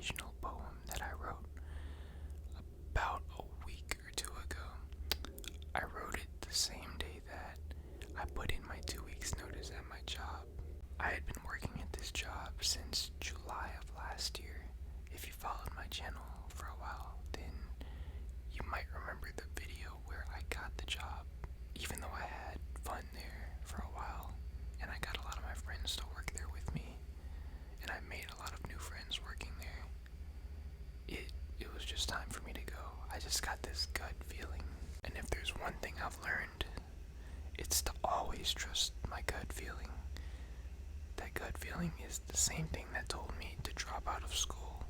motivational poem that I wrote about a week or two ago. I wrote it the same day that I put in my 2 weeks notice at my job. I had been working at this job since July of last year. If you followed my channel for a while, then you might remember the video where I got the job. Even though I had fun there for a while, and I got a lot of my friends to work there with me, and I made a lot of new friends working there, it was just time for me to go. I just got this gut feeling, and if there's one thing I've learned, it's to always trust my gut feeling. That gut feeling is the same thing that told me to drop out of school.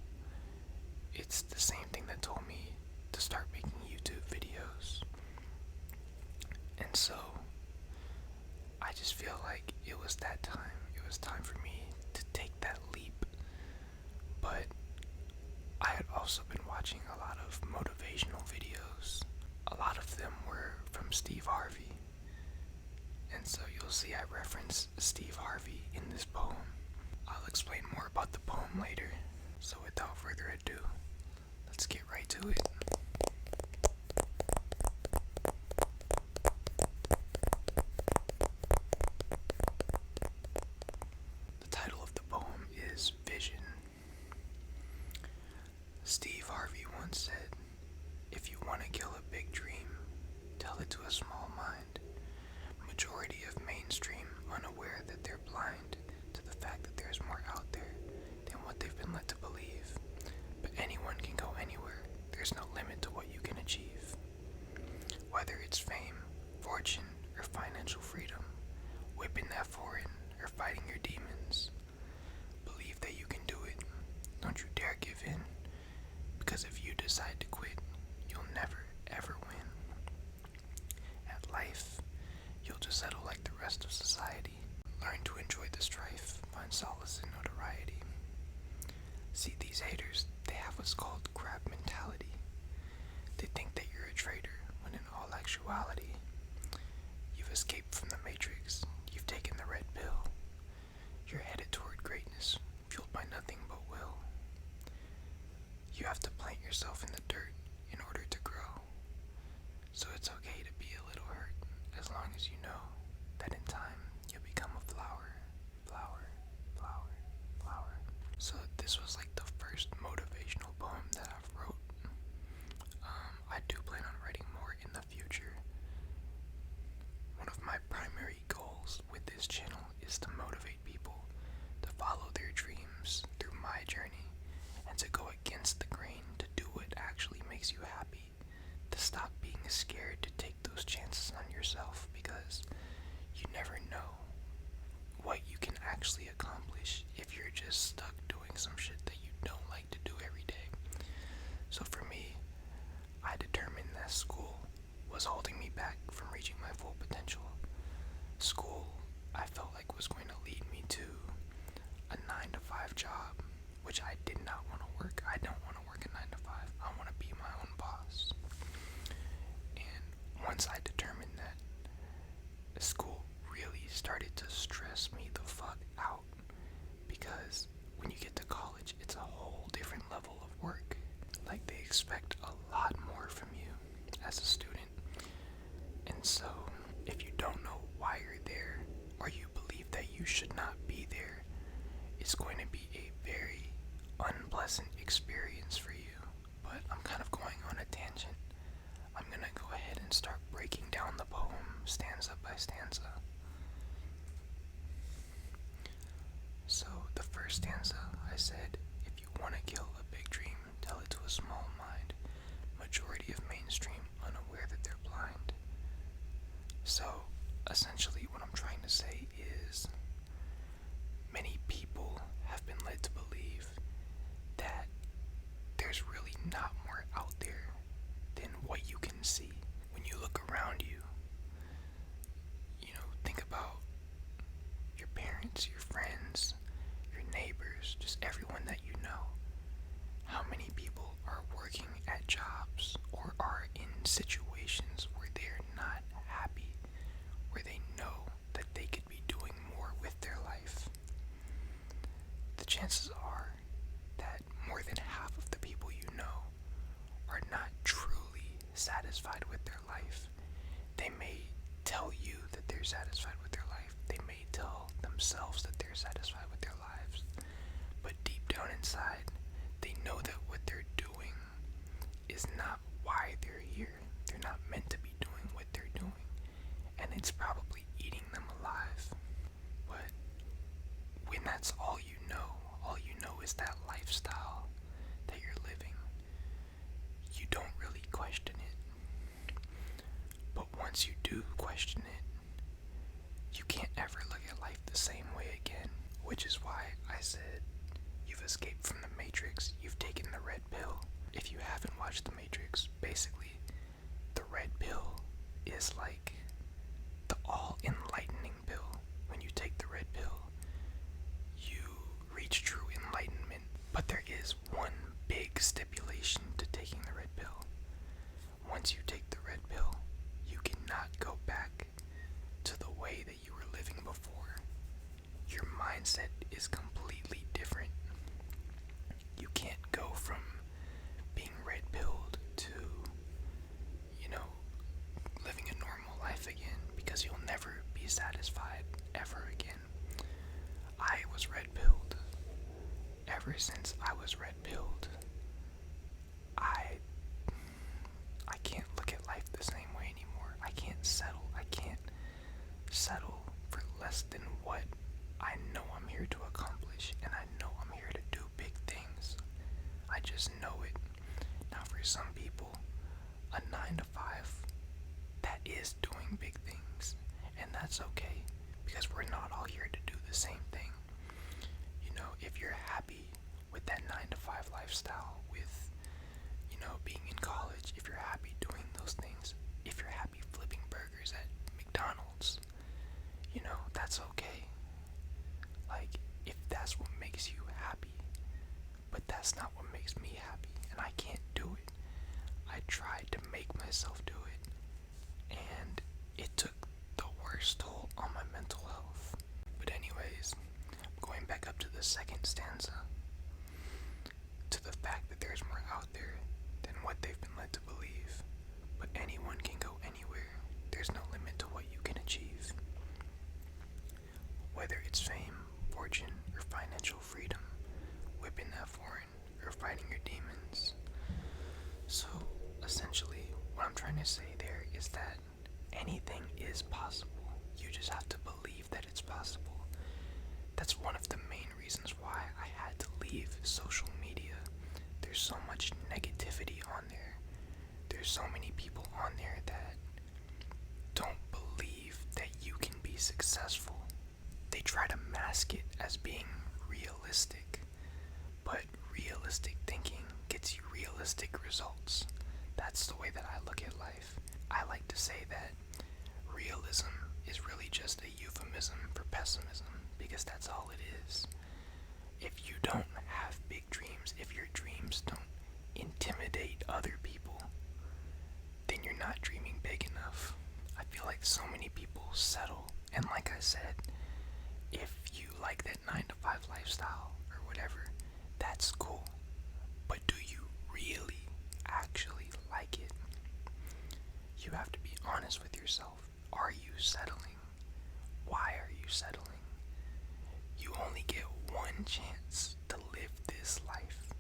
It's the same thing that told me to start making YouTube videos. And so, I just feel like it was that time. It was time for me to take that leap. But I had also been watching a lot of motivational videos. A lot of them were from Steve Harvey. And so you'll see I reference Steve Harvey in this poem. I'll explain more about the poem later. So without further ado, let's get right to it. The title of the poem is Vision. Steve Harvey once said, "If you want to kill a big dream, tell it to a small mind." Majority of mainstream unaware that they're blind to the fact that there's more out there than what they've been led to believe. But anyone can go anywhere. There's no limit to what you can achieve. Whether it's fame, fortune, or financial freedom, whipping that foreign, or fighting your demons, believe that you can do it. Don't you dare give in, because if you decide to quit, you'll never ever win. At life, you'll just settle like the rest of society. Learn to enjoy the strife, find solace in notoriety. See, these haters, they have what's called crab mentality. They think that you're a traitor, when in all actuality, you've escaped from the matrix, you've taken the red pill. You're headed toward greatness, fueled by nothing but will. You have to plant yourself in the dirt in order to grow. So it's okay to be a little hurt, as long as you know that in time you'll become a flower, flower, flower, flower. So this was like the first motivational poem that I've wrote. I do plan on writing more in the future. One of my primary goals with this channel is to motivate people to follow their dreams through my journey and to go against the grain, to do what actually makes you happy, to stop being scared to take those chances on yourself, because you never know what you can actually accomplish if you're just stuck doing some shit that you don't like to do every day. So for me, I determined that school was holding me back from reaching my full potential. School, I felt like, was going to lead me to a 9-to-5 job, which I did not want to work. I don't want to work a 9 to 5. I want to be my own boss. And once I determined that, school really started to stress me the fuck out, because when you get to college, it's a whole different level of work. Like, they expect a lot more from you as a student. And so, if you don't know why you're there, or you believe that you should not be there, it's going to be a very unpleasant experience for you. But I'm kind of going on a tangent. I'm gonna go ahead and start breaking down the poem stanza by stanza. So the first stanza, I said, "If you want to kill a big dream, tell it to a small mind. Majority of mainstream unaware that they're blind." So essentially what I'm trying to say is, many people have been led to believe that there's really not more out there than what you can see. When you look around you, think about your parents, your friends, your neighbors, just everyone that you know. How many people are working at jobs or are in situations where they're not happy, where they know that they could be doing more with their life? The chances are that more than inside, they know that what they're doing is not why they're here. They're not meant to be doing what they're doing, and it's probably eating them alive. But when that's all you know is that lifestyle that you're living, you don't really question it. But once you do question it, you can't ever look at life the same way again, which is why I said you've escaped from the Matrix, you've taken the red pill. If you haven't watched the Matrix, basically, the red pill is like the all-enlightening pill. When you take the red pill, you reach true enlightenment. But there is one big stipulation to taking the red pill. Once you take the red pill, you cannot go back to the way that you were living before. Your mindset is completely different. You can't go from being red pilled to, living a normal life again, because you'll never be satisfied ever again. I was red pilled. Ever since I was red pilled, I can't look at life the same way anymore. I can't settle. I can't settle for less than what I know I'm here to accomplish, and I know I'm here to do big things. I just know it. Now for some people, a 9 to 5, that is doing big things, and that's okay, because we're not all here to do the same thing. If you're happy with that 9 to 5 lifestyle, with being in college, if you're happy doing those things, if you're happy flipping burgers at McDonald's, that's okay. Like, if that's what makes you happy. But that's not what makes me happy, and I can't do it. I tried to make myself do it, and it took the worst toll on my mental health. But anyways, going back up to the second stanza, to the fact that there's more out there than what they've been led to believe. But anyone can go anywhere. There's no limit to what you can achieve. Whether it's fame, fortune, or financial freedom, whipping that foreign, or fighting your demons. So, essentially, what I'm trying to say there is that anything is possible. You just have to believe that it's possible. That's one of the main reasons why I had to leave social media. There's so much negativity on there. There's so many people on there that don't believe that you can be successful. They try to mask it as being realistic, but realistic thinking gets you realistic results. That's the way that I look at life. I like to say that realism is really just a euphemism for pessimism, because that's all it is. If you don't have big dreams, if your dreams don't intimidate other people, then you're not dreaming big enough. I feel like so many people settle, and like I said, if you like that 9 to 5 lifestyle or whatever, that's cool. But do you really actually like it? You have to be honest with yourself. Are you settling? Why are you settling? You only get one chance to live this life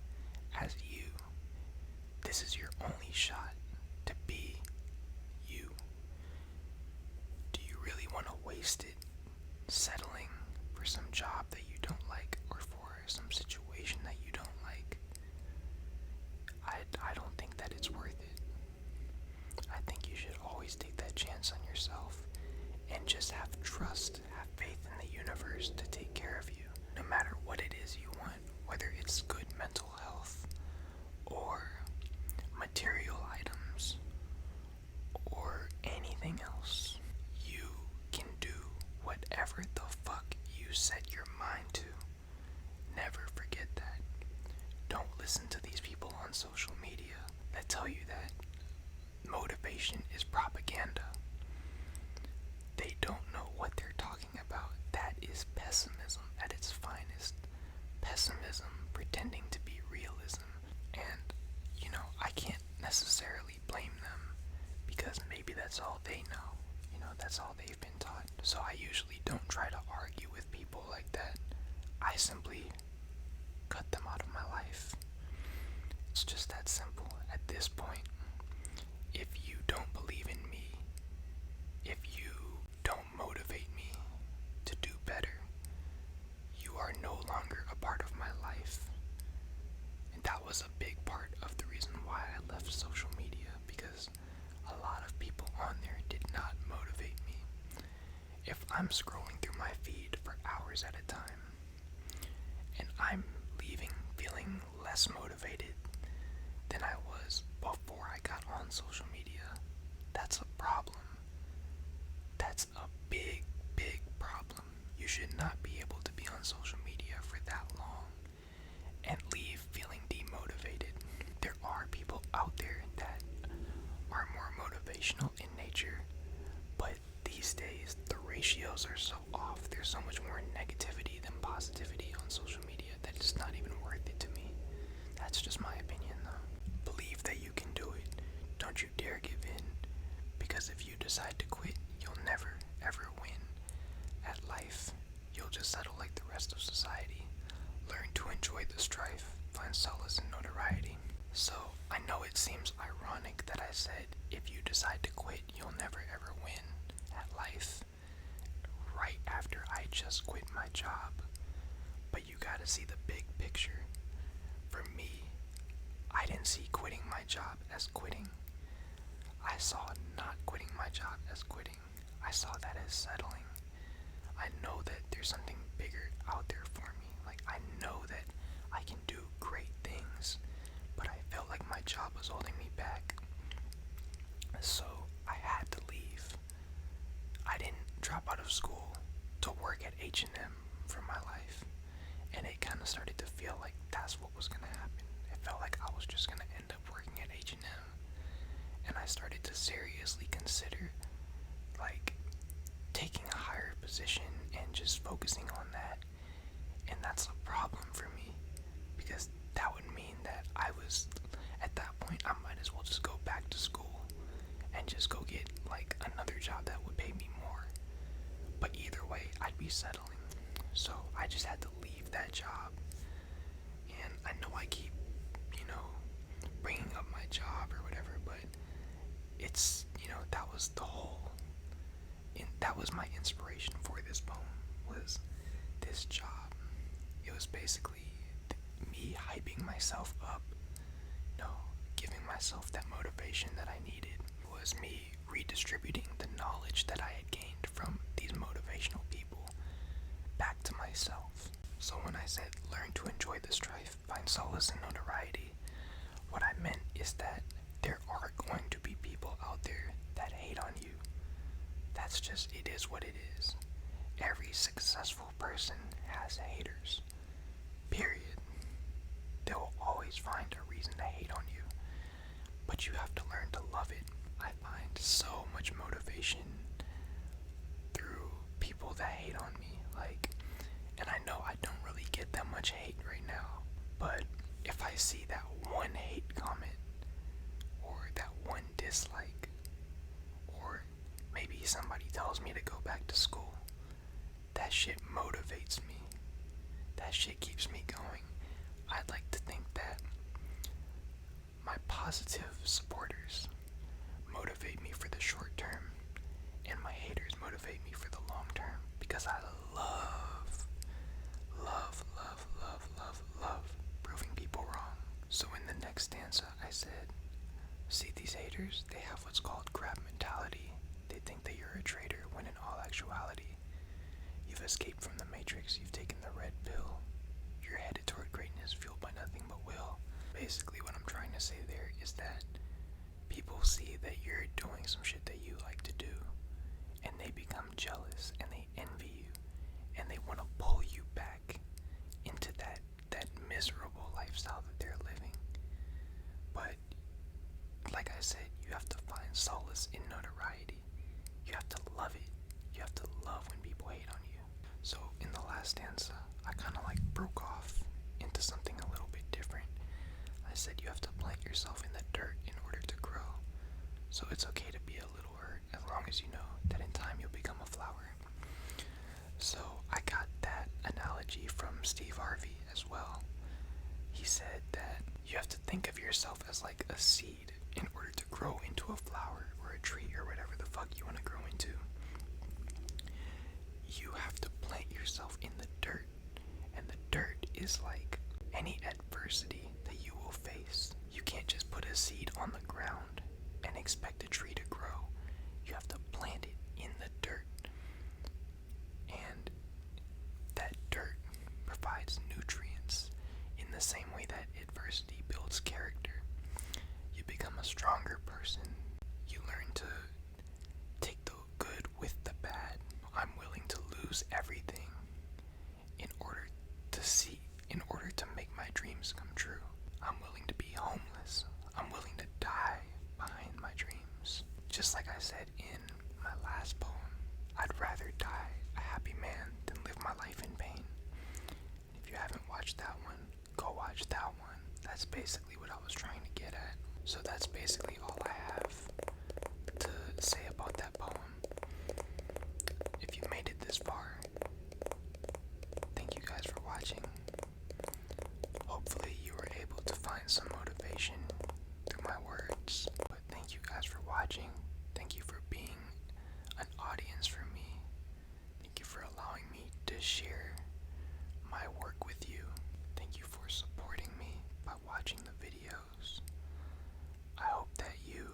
as you. This is your only shot to be you. Do you really want to waste it settling for some job that you don't like, or for some situation that you don't like? I don't think that it's worth it. I think you should always take that chance on yourself and just have trust, have faith in the universe to take care of you, no matter what it is you want, whether it's good mental health or material items or anything else. You can do whatever the fuck you set your mind to. Never forget that. Don't listen to these people on social media that tell you that motivation is propaganda. They don't know what they're talking about. That is pessimism at its finest. Pessimism pretending It's just that simple. At this point, if you don't believe in me, if you don't motivate me to do better, you are no longer a part of my life. And that was a big part of the reason why I left social media, because a lot of people on there did not motivate me. If I'm scrolling through my feed for hours at a time, and I'm leaving feeling less motivated than I was before I got on social media, that's a problem. That's a big, big problem. You should not be able to be on social media for that long and leave feeling demotivated. There are people out there that are more motivational in nature, but these days the ratios are so off. There's so much more negativity than positivity on social media that it's not even worth it to me. That's just my opinion though. Believe that you can do it. Don't you dare give in, because if you decide to quit, you'll never ever win at life. You'll just settle like the rest of society. Learn to enjoy the strife, find solace in notoriety. So, I know it seems ironic that I said if you decide to quit, you'll never ever win at life, right after I just quit my job. But you gotta see the big picture. For me, I didn't see quitting my job as quitting. I saw not quitting my job as quitting. I saw that as settling. I know that there's something bigger out there for me. Like, I know that I can do great things, but I felt like my job was holding me back. So I had to leave. I didn't drop out of school to work at H&M for my life. And it kind of started to feel like that's what was going to happen. It felt like I was just going to end up working at H&M. And I started to seriously consider, like, taking a higher position and just focusing on that. And that's a problem for me, because that would mean that I was, at that point, I might as well just go back to school and just go get, like, another job that would pay me more. But either way, I'd be settling. So I just had to leave that job. And I know I keep, bringing up my job or whatever, but it's, that was the whole, that was my inspiration for this poem, was this job. It was basically me hyping myself up, giving myself that motivation that I needed. It was me redistributing the knowledge that I had gained from these motivational people back to myself. So when I said learn to enjoy the strife, find solace in notoriety, what I meant is that there are going to be people out there that hate on you. That's just, it is what it is. Every successful person has haters. Period. They will always find a reason to hate on you. But you have to learn to love it. I find so much motivation through people that hate on me. And I know I don't really get that much hate right now, but if I see that one hate comment, or that one dislike, or maybe somebody tells me to go back to school, that shit motivates me. That shit keeps me going. I'd like to think that my positive supporters motivate me for the short term, and my haters motivate me for the long term, because I love proving people wrong. So in the next stanza, I said, see these haters? They have what's called crab mentality. They think that you're a traitor, when in all actuality, you've escaped from the matrix, you've taken the red pill. You're headed toward greatness, fueled by nothing but will. Basically, what I'm trying to say there is that people see that you're doing some shit that you like to do, and they become jealous, and they envy you, and they want to pull you back into that miserable lifestyle that they're living. But like I said, you have to find solace in notoriety. You have to love it. You have to love when people hate on you. So in the last stanza, I kind of like broke off into something a little bit different. I said you have to plant yourself in the dirt in order to grow. So it's okay to be a little hurt, as long as you know that in time you'll become a flower. So I got that analogy from Harvey as well. He said that you have to think of yourself as like a seed in order to grow into a flower or a tree or whatever the fuck you want to grow into. You have to plant yourself in the dirt, and the dirt is like any adversity that you will face. You can't just put a seed on the ground and expect a tree to grow. You have to plant it in the dirt, and that dirt provides nutrients in the same way that adversity builds character. You become a stronger person. You learn to take the good with the bad. I'm willing to lose everything in order to make my dreams come true. I'm willing to be homeless. I'm willing to die behind my dreams. Just like I said in my last poem, I'd rather die a happy man than live my life in pain. If you haven't watched that one, go watch that one. That's basically what I was trying to get at. So that's basically all I have to say about that poem. If you made it this far, thank you guys for watching. Hopefully you were able to find some motivation through my words. But thank you guys for watching. Thank you for being an audience for me. Thank you for allowing me to share my work with you. Thank you for supporting me by watching the videos. I hope that you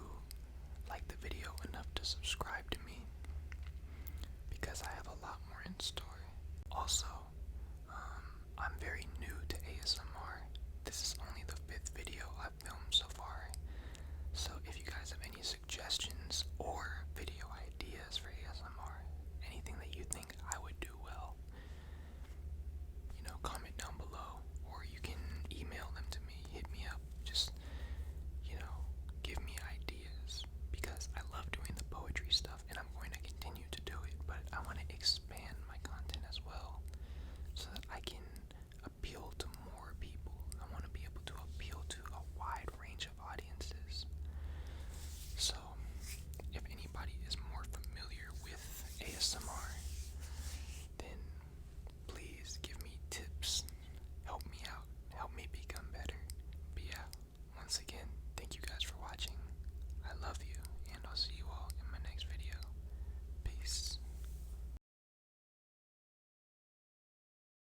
like the video enough to subscribe to me, because I have a lot more in store. Also, I'm very new to ASMR. This is only the 5th video I've filmed so far. So if you guys have any suggestions or video ideas for ASMR, anything that you think I would do well, comment down below, or you can email them to me, hit me up, just, give me ideas, because I love doing the poetry stuff and I'm going to continue to do it, but I want to expand my content as well so that I can appeal to more people. I want to be able to appeal to a wide range of audiences. So, if anybody is more familiar with ASMR, then please give me tips. Help me out. Help me become better. But yeah, once again, thank you guys for watching. I love you.